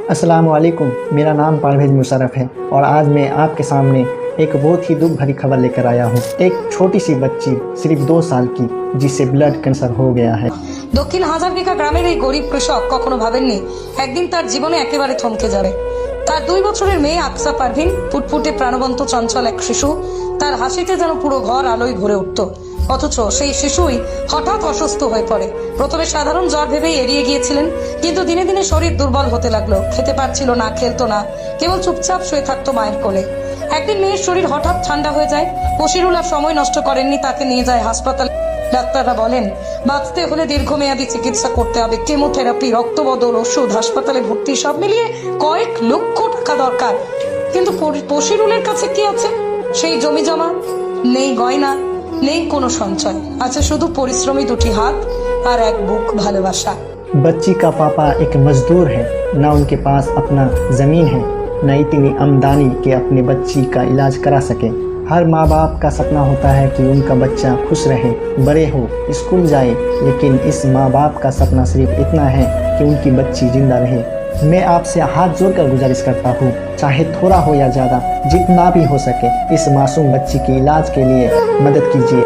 अस्सलाम वालेकुम। मेरा नाम परवेज मुशर्रफ है और आज मैं आपके सामने एक बहुत ही दुख भरी खबर लेकर आया हूँ। एक छोटी सी बच्ची सिर्फ 2 साल की जिसे ब्लड कैंसर हो गया है। দক্ষিণ হাজারবিঘা গ্রামের এই গরিব কৃষক কখনো ভাবেননি একদিন তার জীবনে একেবারে থমকে যাবে। তার 2 বছরের মেয়ে আকসা পারভিন ফুটফুটে প্রাণবন্ত চঞ্চল এক শিশু। তার হাসিতে যেন পুরো ঘর আলোয় ভরে উঠত। অথচ সেই শিশুই হঠাৎ অসুস্থ হয়ে পড়ে। প্রথমে সাধারণ জ্বর ভেবেই এড়িয়ে গিয়েছিলেন, কিন্তু দিনে দিনে শরীর দুর্বল হতে লাগলো। খেতে পারছিল না, খেলতো না, কেবল চুপচাপ শুয়ে থাকতো মায়ের কোলে। একদিন মেয়ের শরীর হঠাৎ ঠান্ডা হয়ে যায়। বশিরুল আর সময় নষ্ট করেননি, তাকে নিয়ে যায় হাসপাতালে। ডাক্তাররা বলেন বাঁচতে হলে দীর্ঘমেয়াদী চিকিৎসা করতে হবে, কেমোথেরাপি, রক্তবদল, ওষুধ, হাসপাতালে ভর্তি, সব মিলিয়ে কয়েক লক্ষ টাকা দরকার। কিন্তু বশিরুলের কাছে কি আছে? সেই জমি জমা নেই, গয়না নেই, কোনো সঞ্চয়। আছে শুধু পরিশ্রমী দুটি হাত আর এক বুক ভালোবাসা। बच्ची का पापा एक मजदूर है, ना उनके पास अपना ज़मीन है, न इतनी आमदनी कि अपने बच्ची का इलाज करा सके। हर माँ बाप का सपना होता है कि उनका बच्चा खुश रहे, बड़े हो, स्कूल जाए, लेकिन इस माँ बाप का सपना सिर्फ इतना है कि उनकी बच्ची जिंदा रहे। मैं आपसे हाथ जोड़कर गुजारिश करता हूँ, चाहे थोड़ा हो या ज़्यादा, जितना भी हो सके इस मासूम बच्ची के इलाज के लिए मदद कीजिए।